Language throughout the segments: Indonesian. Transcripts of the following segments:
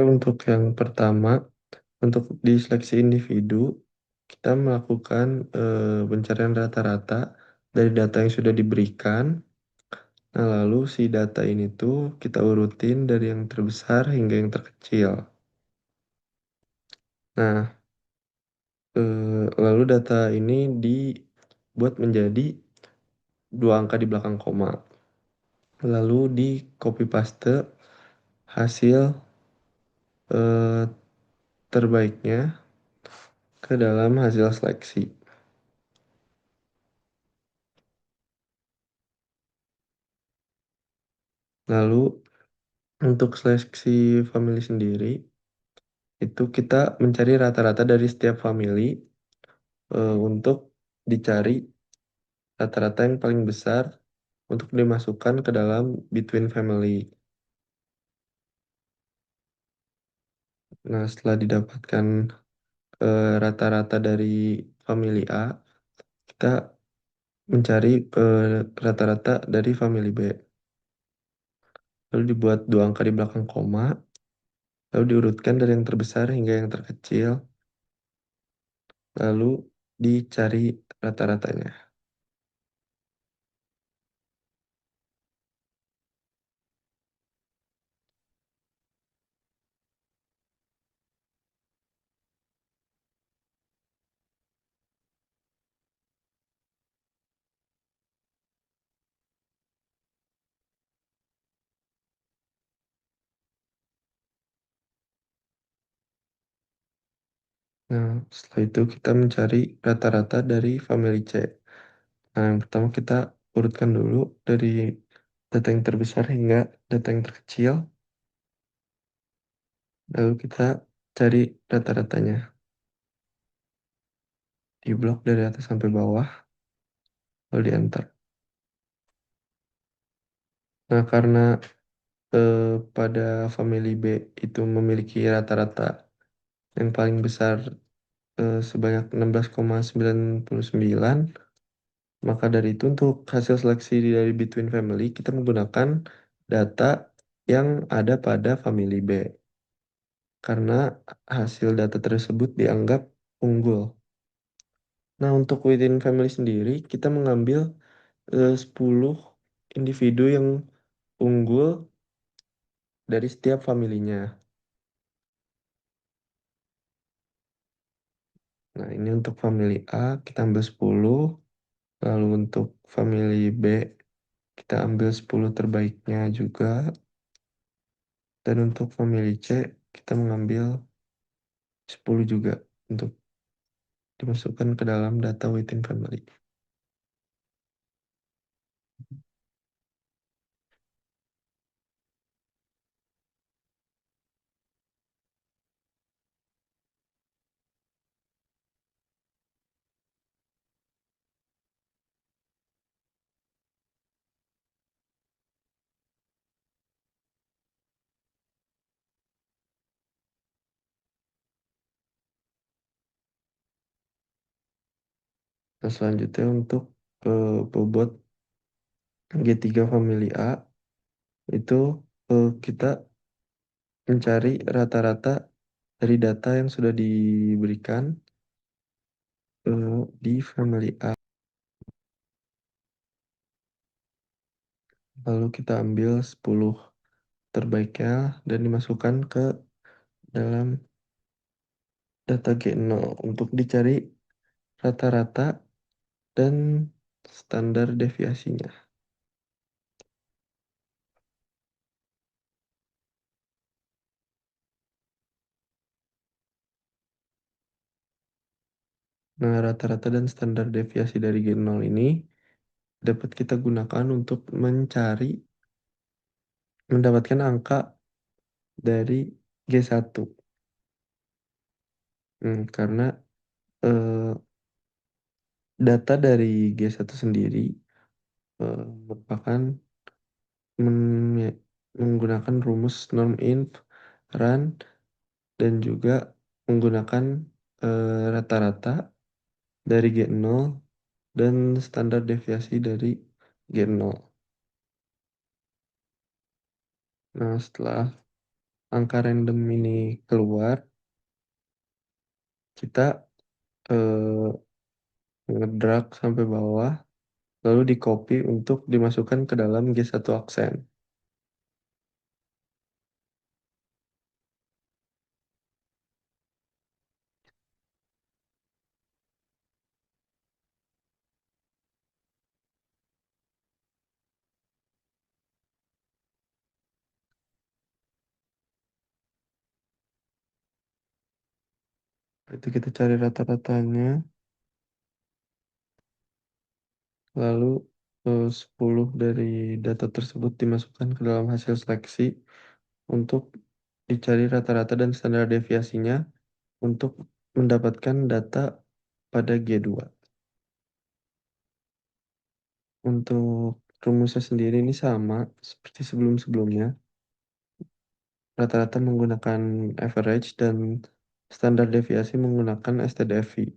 Untuk yang pertama, untuk di seleksi individu, kita melakukan pencarian rata-rata dari data yang sudah diberikan. Nah, lalu si data ini tuh kita urutin dari yang terbesar hingga yang terkecil. Nah, lalu data ini dibuat menjadi dua angka di belakang koma. Lalu di copy paste hasil eh, terbaiknya ke dalam hasil seleksi. Lalu untuk seleksi family sendiri, itu kita mencari rata-rata dari setiap family untuk dicari rata-rata yang paling besar untuk dimasukkan ke dalam between family. Nah, setelah didapatkan rata-rata dari family A, kita mencari rata-rata dari family B. Lalu dibuat dua angka di belakang koma, lalu diurutkan dari yang terbesar hingga yang terkecil, lalu dicari rata-ratanya. Nah, setelah itu kita mencari rata-rata dari family C. Nah, yang pertama kita urutkan dulu dari data yang terbesar hingga data yang terkecil, lalu kita cari rata-ratanya di blok dari atas sampai bawah, lalu di enter. Nah, karena eh, pada family B itu memiliki rata-rata yang paling besar sebanyak 16,99, maka dari itu untuk hasil seleksi dari between family kita menggunakan data yang ada pada family B karena hasil data tersebut dianggap unggul. Nah, untuk within family sendiri kita mengambil 10 individu yang unggul dari setiap familinya. Nah, ini untuk family A kita ambil 10, lalu untuk family B kita ambil 10 terbaiknya juga, dan untuk family C kita mengambil 10 juga untuk dimasukkan ke dalam data within family. Nah, selanjutnya untuk bobot G3 family A itu kita mencari rata-rata dari data yang sudah diberikan di family A. Lalu kita ambil 10 terbaiknya dan dimasukkan ke dalam data G0 untuk dicari rata-rata dan standar deviasinya. Nah, rata-rata dan standar deviasi dari G0 ini dapat kita gunakan untuk mendapatkan angka dari G1. Karena eh, data dari G1 sendiri merupakan menggunakan rumus norm inf, run, dan juga menggunakan rata-rata dari G0 dan standar deviasi dari G0. Nah, setelah angka random ini keluar, kita eh, ngedrag sampai bawah, lalu di copy untuk dimasukkan ke dalam G1 aksen. Itu kita cari rata-ratanya, lalu 10 dari data tersebut dimasukkan ke dalam hasil seleksi untuk dicari rata-rata dan standar deviasinya untuk mendapatkan data pada G2. Untuk rumusnya sendiri ini sama seperti sebelum-sebelumnya. Rata-rata menggunakan average dan standar deviasi menggunakan STDFV.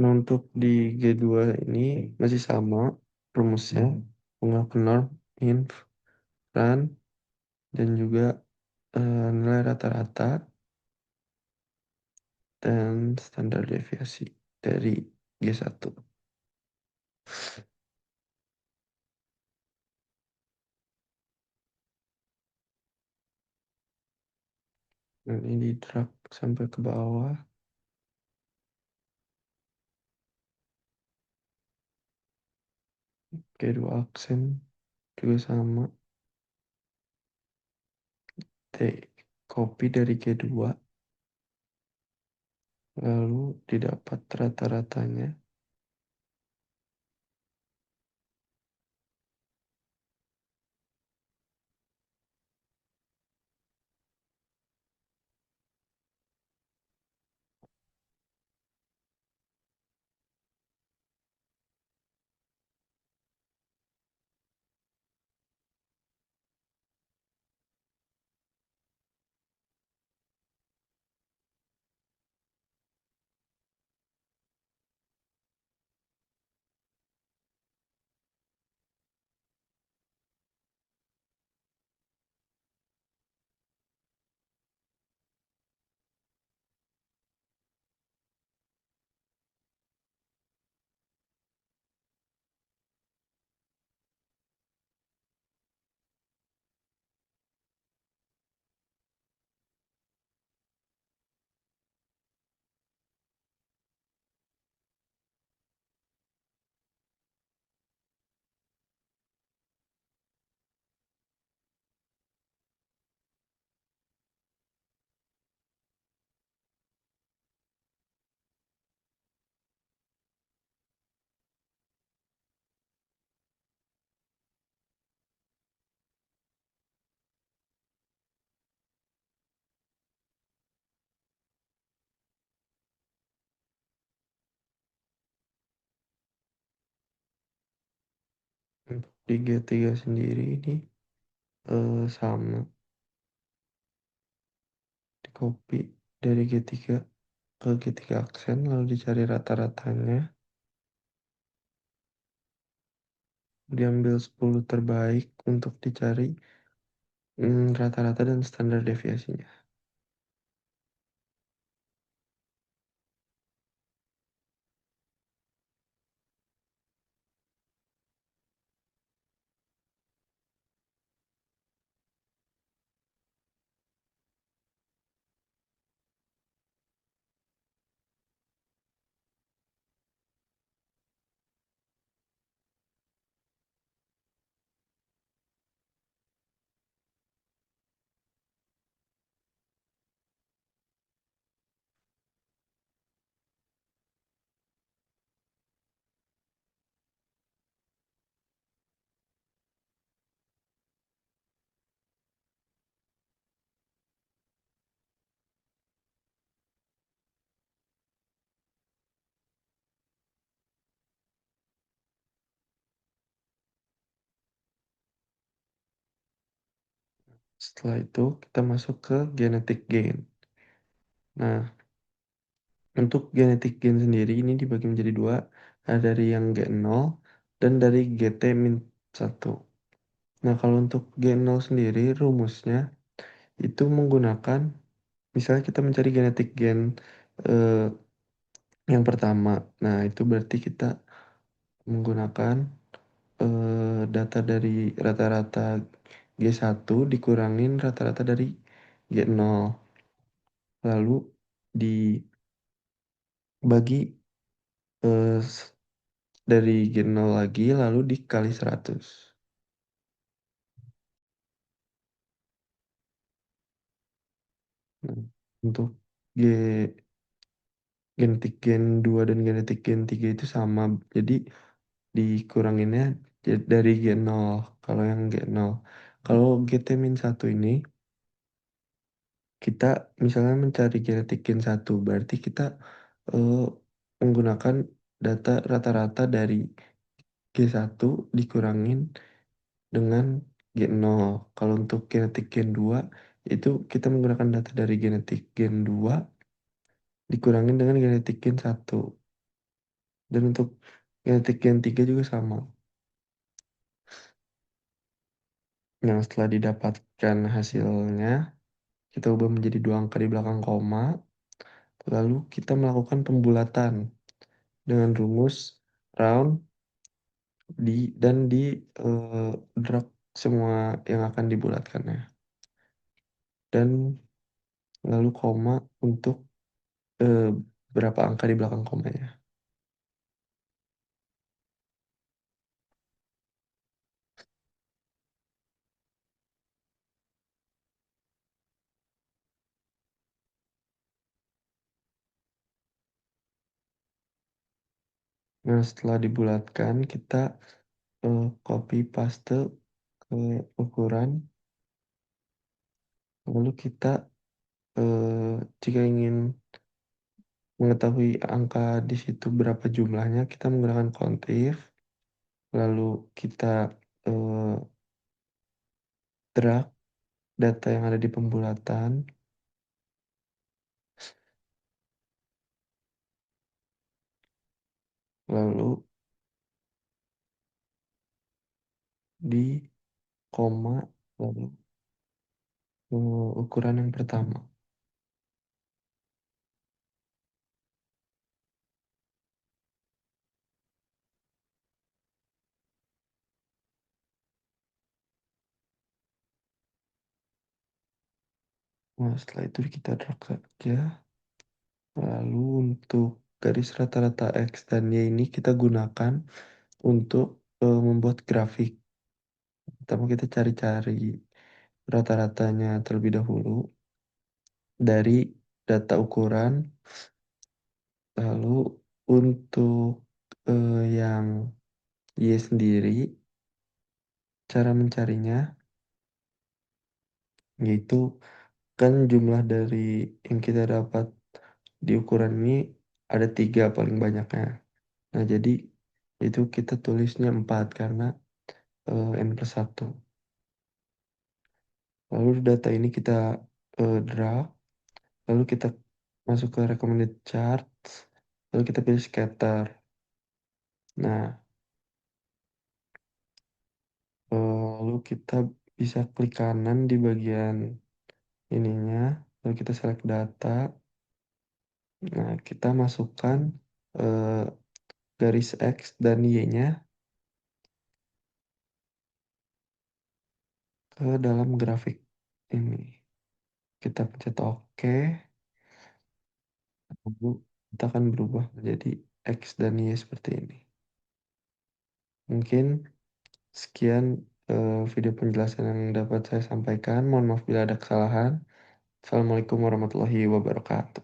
Nah, untuk di G2 ini masih sama rumusnya, menggunakan norm, inf, run, dan juga nilai rata-rata dan standar deviasi dari G1. Nah, ini di drag sampai ke bawah, G2 aksen juga sama, T copy dari G2, lalu didapat rata-ratanya. Untuk di G3 sendiri ini sama, di copy dari G3 ke G3 aksen, lalu dicari rata-ratanya, diambil 10 terbaik untuk dicari rata-rata dan standar deviasinya. Setelah itu kita masuk ke genetic gain. Nah, untuk genetic gain sendiri ini dibagi menjadi dua, ada dari yang G0 dan dari GT-1. Nah, kalau untuk G0 sendiri rumusnya itu menggunakan, misalnya kita mencari genetic gain eh, yang pertama. Nah, itu berarti kita menggunakan data dari rata-rata G1 dikurangin rata-rata dari G0. Lalu dibagi eh, s- dari G0 lagi lalu dikali 100. Nah, untuk G genetik gen 2 dan genetik gen 3 itu sama. Jadi dikuranginnya dari G0 kalau yang G0. Kalau GT-1 ini kita misalnya mencari genetik gen 1 berarti kita eh, menggunakan data rata-rata dari G1 dikurangin dengan G0. Kalau untuk genetik gen 2 itu kita menggunakan data dari genetik gen 2 dikurangin dengan genetik gen 1. Dan untuk genetik gen 3 juga sama. Yang setelah didapatkan hasilnya, kita ubah menjadi dua angka di belakang koma, lalu kita melakukan pembulatan dengan rumus round dan di eh, drag semua yang akan dibulatkannya. Dan lalu koma untuk eh, berapa angka di belakang komanya. Nah, setelah dibulatkan, kita copy paste ke ukuran, lalu kita jika ingin mengetahui angka di situ berapa jumlahnya, kita menggunakan countif, lalu kita eh, drag data yang ada di pembulatan, lalu di koma, lalu ukuran yang pertama. Nah, setelah itu kita drag saja. Lalu untuk garis rata-rata X dan Y ini kita gunakan untuk membuat grafik. Pertama kita cari-cari rata-ratanya terlebih dahulu dari data ukuran. Lalu untuk yang Y sendiri, cara mencarinya yaitu kan jumlah dari yang kita dapat di ukuran ini ada tiga paling banyaknya. Nah, jadi itu kita tulisnya 4 karena N+1. Lalu data ini kita drag, lalu kita masuk ke recommended charts, lalu kita pilih scatter. Nah, lalu kita bisa klik kanan di bagian ininya, lalu kita select data. Nah, kita masukkan eh, garis X dan Y-nya ke dalam grafik ini. Kita pencet OK, lalu kita akan berubah menjadi X dan Y seperti ini. Mungkin sekian video penjelasan yang dapat saya sampaikan. Mohon maaf bila ada kesalahan. Assalamualaikum warahmatullahi wabarakatuh.